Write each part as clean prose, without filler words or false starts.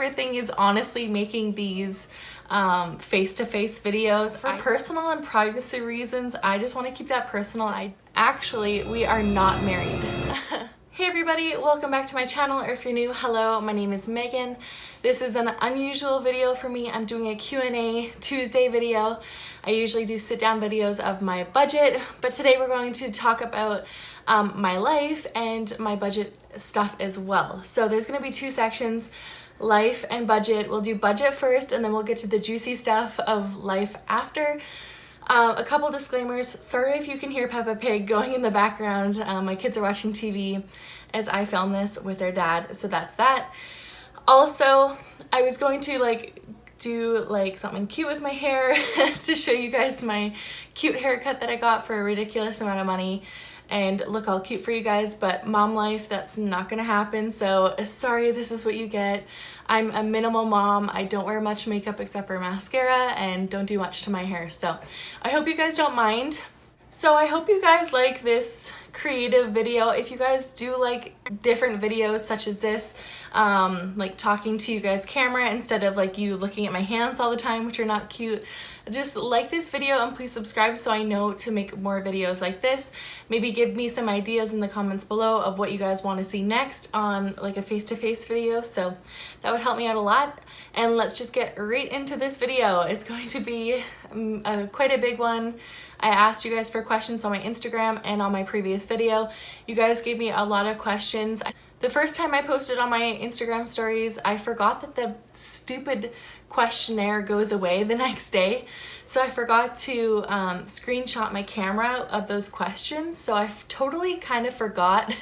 favorite thing is honestly making these face-to-face videos. For personal and privacy reasons, I just want to keep that personal. Actually, we are not married. Hey everybody, welcome back to my channel, or if you're new, hello, my name is Megan. This is an unusual video for me. I'm doing a Q&A Tuesday video. I usually do sit-down videos of my budget, but today we're going to talk about my life and my budget stuff as well. So there's going to be two sections, life and budget. We'll do budget first, and then we'll get to the juicy stuff of life after. A couple disclaimers. Sorry if you can hear Peppa Pig going in the background. My kids are watching TV as I film this with their dad, so that's that. Also, I was going to do something cute with my hair to show you guys my cute haircut that I got for a ridiculous amount of money and look all cute for you guys, but mom life, that's not gonna happen, so sorry, this is what you get. I'm a minimal mom. I don't wear much makeup except for mascara and don't do much to my hair, so I hope you guys don't mind. So I hope you guys like this creative video. If you guys do like different videos such as this, like talking to you guys camera instead of like you looking at my hands all the time, which are not cute, just like this video and please subscribe so I know to make more videos like this. Maybe give me some ideas in the comments below of what you guys want to see next on like a face-to-face video, so that would help me out a lot. And let's just get right into this video. It's going to be quite a big one. I asked you guys for questions on my Instagram and on my previous video. You guys gave me a lot of questions. The first time I posted on my Instagram stories, I forgot that the stupid questionnaire goes away the next day. So I forgot to screenshot my camera of those questions. So I totally kind of forgot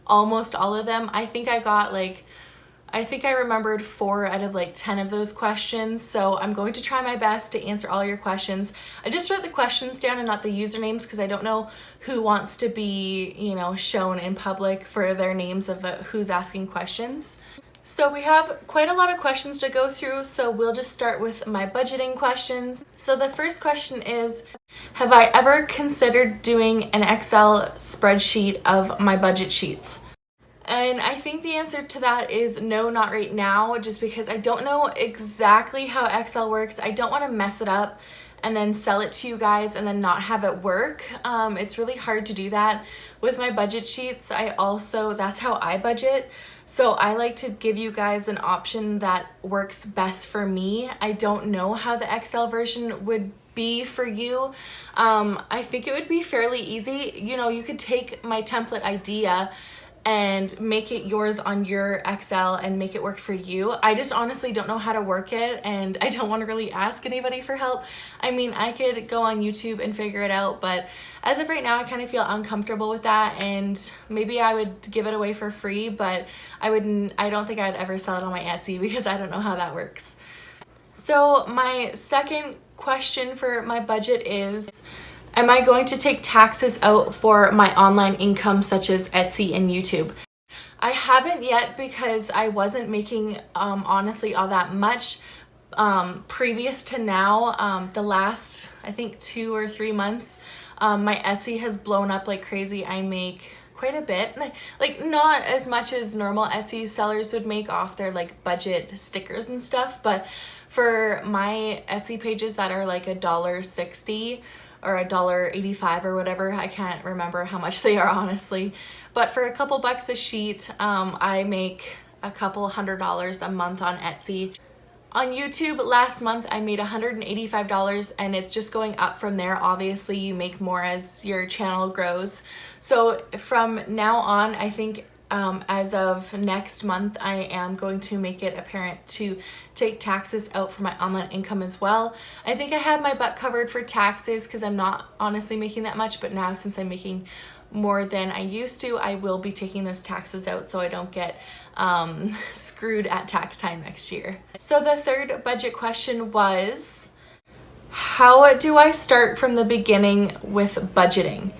almost all of them. I think I remembered 4 out of 10 of those questions, so I'm going to try my best to answer all your questions. I just wrote the questions down and not the usernames because I don't know who wants to be, shown in public for their names of who's asking questions. So we have quite a lot of questions to go through, so we'll just start with my budgeting questions. So the first question is, have I ever considered doing an Excel spreadsheet of my budget sheets? And I think the answer to that is no, not right now, just because I don't know exactly how Excel works. I don't want to mess it up and then sell it to you guys and then not have it work. It's really hard to do that. With my budget sheets, that's how I budget. So I like to give you guys an option that works best for me. I don't know how the Excel version would be for you. I think it would be fairly easy. You could take my template idea and make it yours on your Excel and make it work for you. I just honestly don't know how to work it, and I don't want to really ask anybody for help. I mean, I could go on YouTube and figure it out, but as of right now, I kind of feel uncomfortable with that, and maybe I would give it away for free, but I don't think I'd ever sell it on my Etsy because I don't know how that works. So my second question for my budget is, am I going to take taxes out for my online income such as Etsy and YouTube? I haven't yet because I wasn't making honestly all that much previous to now. The last, I think 2 or 3 months, my Etsy has blown up like crazy. I make quite a bit, not as much as normal Etsy sellers would make off their budget stickers and stuff, but for my Etsy pages that are $1.60 or $1.85 or whatever, I can't remember how much they are honestly, but for a couple bucks a sheet, I make a couple $100 a month on Etsy. On YouTube last month I made $185, and it's just going up from there. Obviously you make more as your channel grows, so from now on I think as of next month, I am going to make it apparent to take taxes out for my online income as well. I think I have my butt covered for taxes because I'm not honestly making that much, but now since I'm making more than I used to, I will be taking those taxes out so I don't get screwed at tax time next year. So the third budget question was, how do I start from the beginning with budgeting?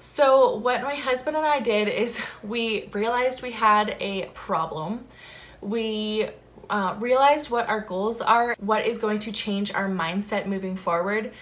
So what my husband and I did is we realized we had a problem. We realized what our goals are, what is going to change our mindset moving forward.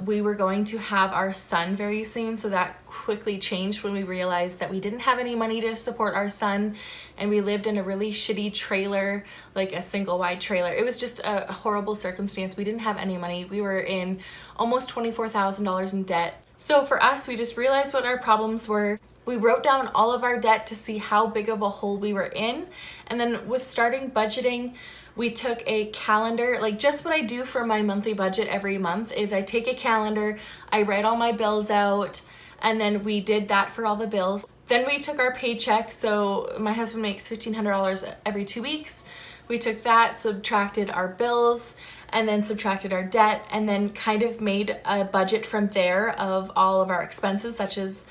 We were going to have our son very soon, so that quickly changed when we realized that we didn't have any money to support our son, and we lived in a really shitty trailer, like a single wide trailer. It was just a horrible circumstance. We didn't have any money. We were in almost $24,000 in debt. So for us, we just realized what our problems were. We wrote down all of our debt to see how big of a hole we were in, and then with starting budgeting, we took a calendar, like just what I do for my monthly budget every month is I take a calendar, I write all my bills out, and then we did that for all the bills. Then we took our paycheck, so my husband makes $1,500 every 2 weeks. We took that, subtracted our bills, and then subtracted our debt, and then kind of made a budget from there of all of our expenses, such as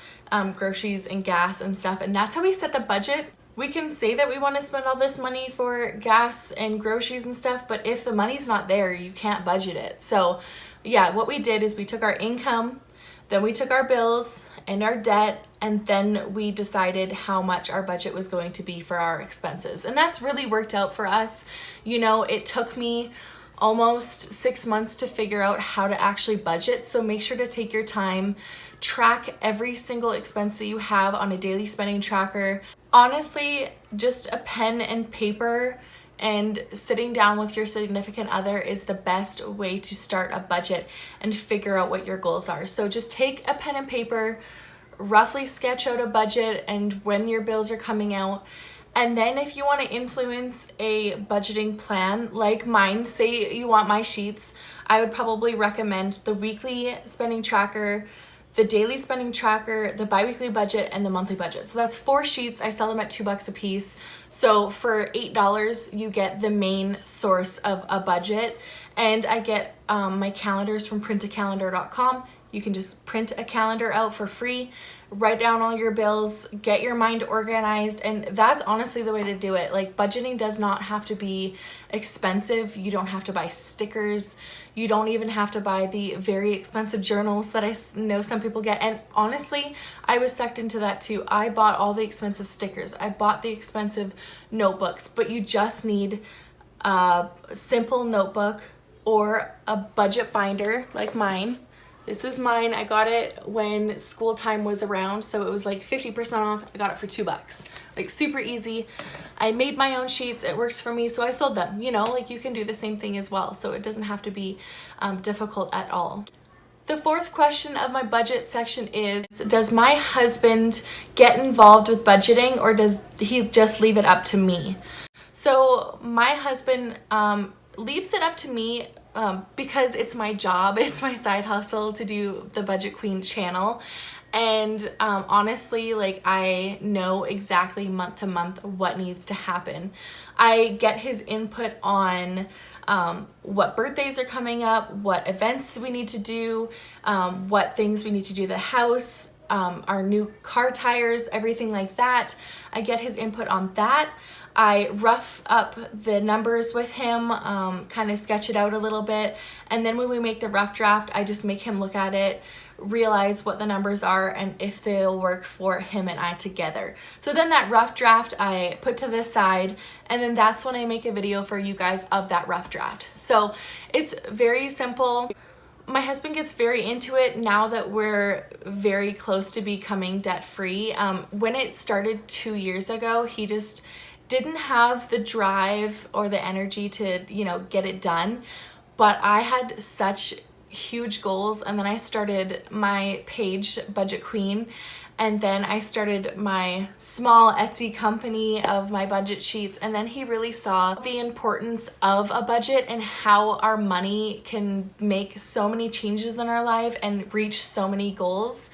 groceries and gas and stuff. And that's how we set the budget. We can say that we want to spend all this money for gas and groceries and stuff, but if the money's not there, you can't budget it. So yeah, what we did is we took our income, then we took our bills and our debt, and then we decided how much our budget was going to be for our expenses. And that's really worked out for us. You know, it took me almost 6 months to figure out how to actually budget. So make sure to take your time, track every single expense that you have on a daily spending tracker. Honestly, just a pen and paper and sitting down with your significant other is the best way to start a budget and figure out what your goals are. So just take a pen and paper, roughly sketch out a budget and when your bills are coming out. And then if you want to influence a budgeting plan like mine, say you want my sheets, I would probably recommend the weekly spending tracker, the daily spending tracker, the bi-weekly budget, and the monthly budget. So that's 4 sheets. I sell them at $2 a piece. So for $8, you get the main source of a budget. And I get my calendars from printacalendar.com. You can just print a calendar out for free, write down all your bills, get your mind organized, and that's honestly the way to do it. Like, budgeting does not have to be expensive. You don't have to buy stickers. You don't even have to buy the very expensive journals that I know some people get. And honestly, I was sucked into that too. I bought all the expensive stickers. I bought the expensive notebooks, but you just need a simple notebook or a budget binder like mine. This is mine. I got it when school time was around, so it was like 50% off. I got it for $2. Like, super easy. I made my own sheets. It works for me, so I sold them. You know, like, you can do the same thing as well, so it doesn't have to be difficult at all. The fourth question of my budget section is, does my husband get involved with budgeting, or does he just leave it up to me? So my husband leaves it up to me because it's my job, it's my side hustle to do the Budget Queen channel. And honestly, like, I know exactly month to month what needs to happen. I get his input on what birthdays are coming up, what events we need to do, what things we need to do to the house, our new car tires, everything like that. I get his input on that. I rough up the numbers with him, kind of sketch it out a little bit, and then when we make the rough draft, I just make him look at it, realize what the numbers are and if they'll work for him and I together. So then that rough draft I put to the side, and then that's when I make a video for you guys of that rough draft. So it's very simple. My husband gets very into it now that we're very close to becoming debt-free. When it started 2 years ago, he just didn't have the drive or the energy to, you know, get it done. But I had such huge goals, and then I started my page, Budget Queen, and then I started my small Etsy company of my budget sheets, and then he really saw the importance of a budget and how our money can make so many changes in our life and reach so many goals.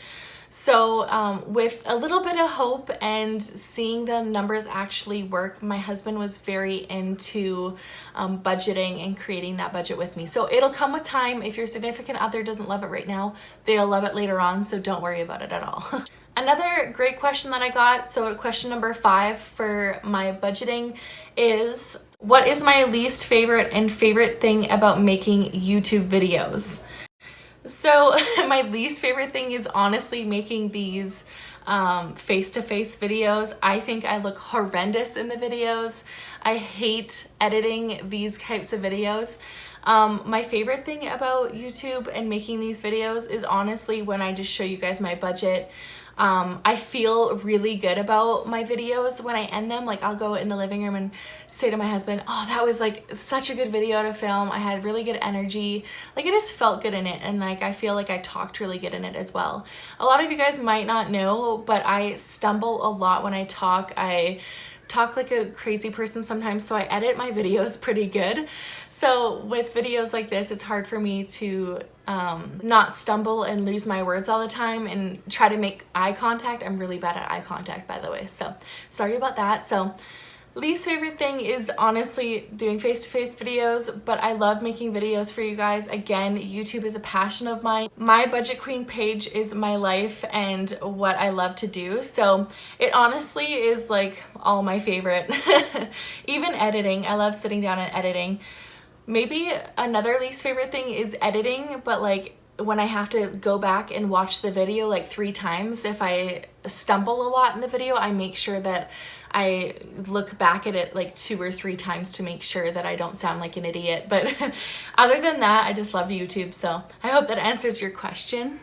So with a little bit of hope and seeing the numbers actually work, my husband was very into budgeting and creating that budget with me. So it'll come with time. If your significant other doesn't love it right now, they'll love it later on, so don't worry about it at all. Another great question that I got, so question number 5 for my budgeting is, what is my least favorite and favorite thing about making YouTube videos? So my least favorite thing is honestly making these face-to-face videos. I think I look horrendous in the videos. I hate editing these types of videos. My favorite thing about YouTube and making these videos is honestly when I just show you guys my budget. I feel really good about my videos when I end them. Like I'll go in the living room and say to my husband, oh, that was like such a good video to film. I had really good energy. Like I just felt good in it. And like I feel like I talked really good in it as well. A lot of you guys might not know, but I stumble a lot when I talk. I talk like a crazy person sometimes, so I edit my videos pretty good. So with videos like this, it's hard for me to not stumble and lose my words all the time and try to make eye contact. I'm really bad at eye contact, by the way, so sorry about that. So least favorite thing is honestly doing face-to-face videos, but I love making videos for you guys. Again, YouTube is a passion of mine. My Budget Queen page is my life and what I love to do. So it honestly is like all my favorite. Even editing, I love sitting down and editing. Maybe another least favorite thing is editing, but like when I have to go back and watch the video like 3 times, if I stumble a lot in the video, I make sure that I look back at it like 2 or 3 times to make sure that I don't sound like an idiot. But other than that, I just love YouTube. So I hope that answers your question.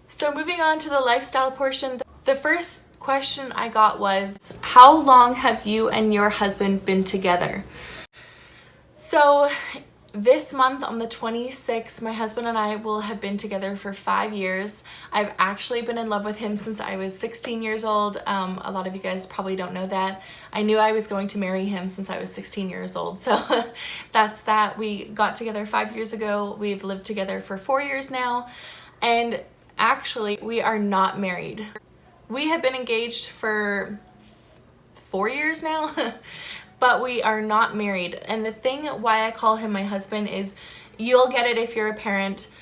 So moving on to the lifestyle portion, the first question I got was, how long have you and your husband been together? So this month on the 26th, my husband and I will have been together for 5 years. I've actually been in love with him since I was 16 years old. A lot of you guys probably don't know that. I knew I was going to marry him since I was 16 years old. So that's that. We got together 5 years ago. We've lived together for 4 years now. And actually, we are not married. We have been engaged for 4 years now. But we are not married. And the thing why I call him my husband is, you'll get it if you're a parent.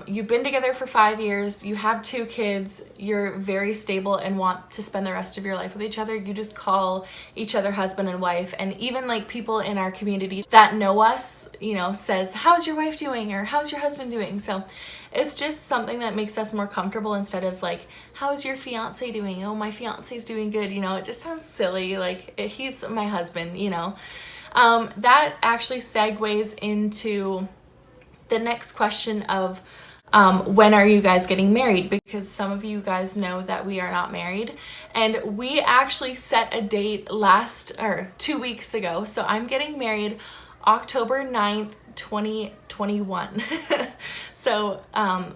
You've been together for 5 years, you have 2 kids, you're very stable and want to spend the rest of your life with each other. You just call each other husband and wife. And even like people in our community that know us, you know, says, how's your wife doing? Or how's your husband doing? So it's just something that makes us more comfortable instead of like, how's your fiance doing? Oh, my fiance's doing good. You know, it just sounds silly. Like he's my husband, you know. That actually segues into the next question of when are you guys getting married? Because some of you guys know that we are not married, and we actually set a date 2 weeks ago. So I'm getting married October 9th, 2021. So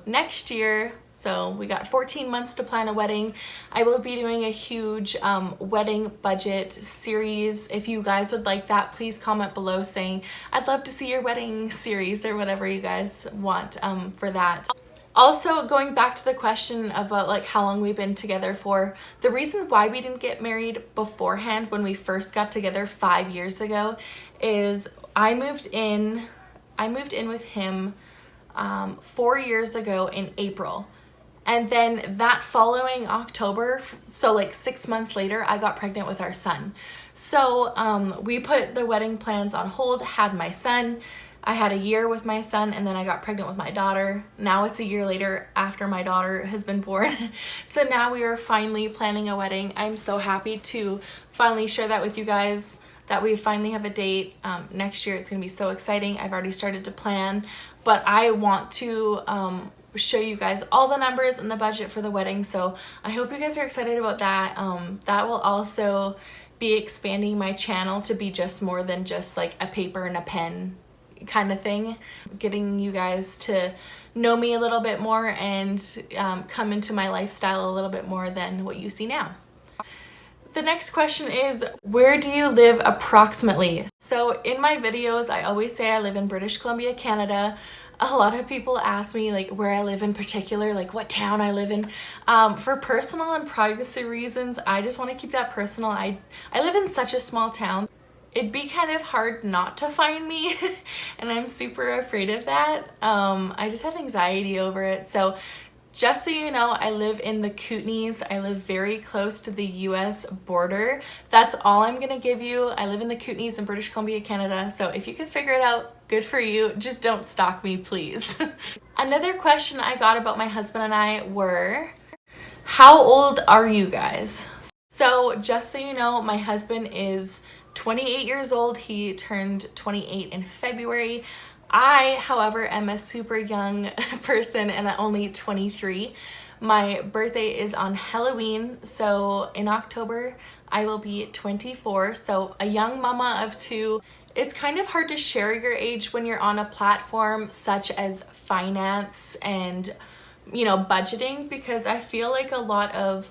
next year, so we got 14 months to plan a wedding. I will be doing a huge wedding budget series. If you guys would like that, please comment below saying, I'd love to see your wedding series or whatever you guys want for that. Also, going back to the question about like how long we've been together for, the reason why we didn't get married beforehand when we first got together 5 years ago is I moved in with him 4 years ago in April. And then that following October, so like 6 months later, I got pregnant with our son. So we put the wedding plans on hold, had my son. I had a year with my son, and then I got pregnant with my daughter. Now it's a year later after my daughter has been born. So now we are finally planning a wedding. I'm so happy to finally share that with you guys, that we finally have a date next year. It's gonna be so exciting. I've already started to plan, but I want to show you guys all the numbers and the budget for the wedding. So I hope you guys are excited about that. That will also be expanding my channel to be just more than just like a paper and a pen kind of thing, getting you guys to know me a little bit more and come into my lifestyle a little bit more than what you see now. The next question is, where do you live approximately? So in my videos, I always say I live in British Columbia, Canada. A lot of people ask me like where I live in particular, like what town I live in. For personal and privacy reasons, I just want to keep that personal. I live in such a small town. It'd be kind of hard not to find me and I'm super afraid of that. I just have anxiety over it. So just so you know, I live in the Kootenays. I live very close to the US border. That's all I'm gonna give you. I live in the Kootenays in British Columbia, Canada. So if you can figure it out, good for you. Just don't stalk me, please. Another question I got about my husband and I were, how old are you guys? So just so you know, my husband is 28 years old. He turned 28 in February. I, however, am a super young person and I'm only 23. My birthday is on Halloween, so in October I will be 24, so a young mama of two. It's kind of hard to share your age when you're on a platform such as finance and, you know, budgeting, because I feel like a lot of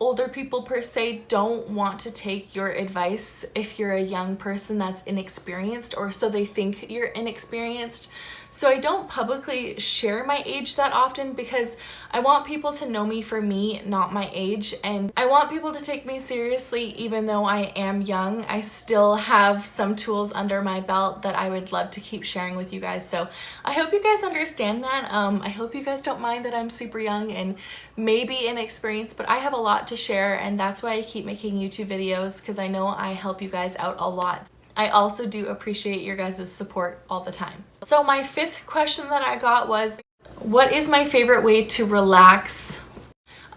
older people per se don't want to take your advice if you're a young person that's inexperienced, or so they think you're inexperienced. So I don't publicly share my age that often because I want people to know me for me, not my age, and I want people to take me seriously even though I am young. I still have some tools under my belt that I would love to keep sharing with you guys. So I hope you guys understand that. I hope you guys don't mind that I'm super young and maybe inexperienced, but I have a lot to share, and that's why I keep making YouTube videos, because I know I help you guys out a lot. I also do appreciate your guys' support all the time. So my fifth question that I got was, what is my favorite way to relax?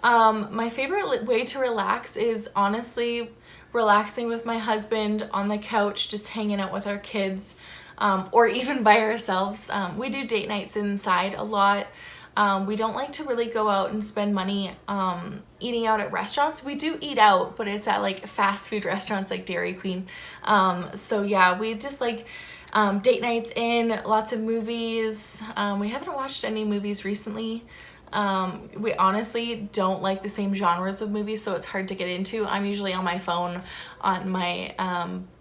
My favorite way to relax is honestly relaxing with my husband on the couch, just hanging out with our kids, or even by ourselves. We do date nights inside a lot. We don't like to really go out and spend money eating out at restaurants. We do eat out, but it's at like fast food restaurants like Dairy Queen. So yeah, we just like date nights in, lots of movies. We haven't watched any movies recently. We honestly don't like the same genres of movies, so it's hard to get into. I'm usually on my phone on my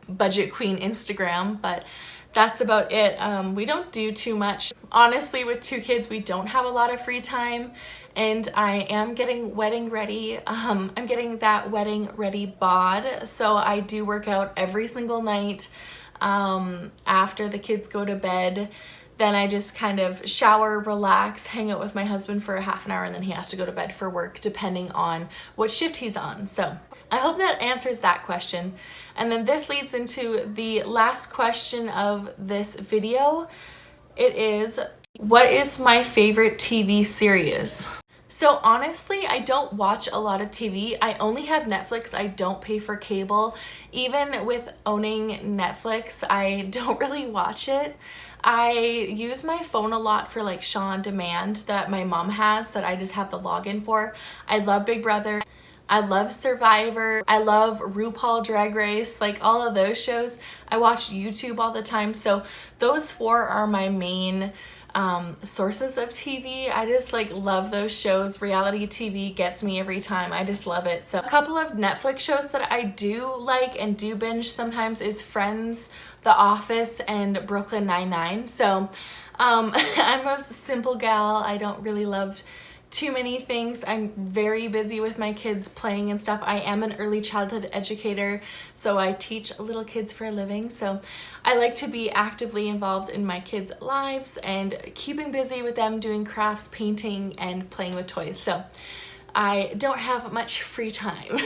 Budget Queen Instagram, but that's about it. We don't do too much. Honestly, with two kids, we don't have a lot of free time, and I am getting wedding ready. I'm getting that wedding ready bod, so I do work out every single night after the kids go to bed. Then I just kind of shower, relax, hang out with my husband for a half an hour, and then he has to go to bed for work depending on what shift he's on. So I hope that answers that question. And then this leads into the last question of this video. It is, what is my favorite TV series? So honestly, I don't watch a lot of TV. I only have Netflix. I don't pay for cable. Even with owning Netflix, I don't really watch it. I use my phone a lot for like Shaw on Demand that my mom has that I just have the login for. I love Big Brother. I love Survivor. I love RuPaul Drag Race, like all of those shows. I watch YouTube all the time. So those four are my main sources of TV. I just like love those shows. Reality TV gets me every time. I just love it. So a couple of Netflix shows that I do like and do binge sometimes is Friends, The Office, and Brooklyn Nine-Nine. So I'm a simple gal. I don't really love too many things. I'm very busy with my kids playing and stuff. I am an early childhood educator, so I teach little kids for a living. So I like to be actively involved in my kids' lives and keeping busy with them doing crafts, painting, and playing with toys. So I don't have much free time.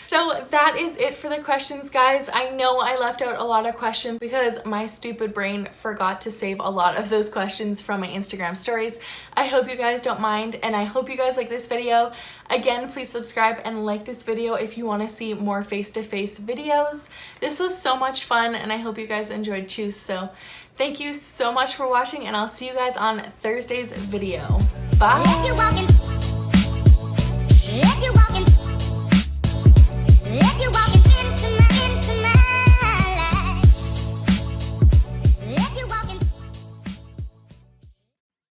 So that is it for the questions, guys. I know I left out a lot of questions because my stupid brain forgot to save a lot of those questions from my Instagram stories. I hope you guys don't mind, and I hope you guys like this video. Again, please subscribe and like this video if you want to see more face-to-face videos. This was so much fun, and I hope you guys enjoyed Choose. So thank you so much for watching, and I'll see you guys on Thursday's video. Bye! If you walk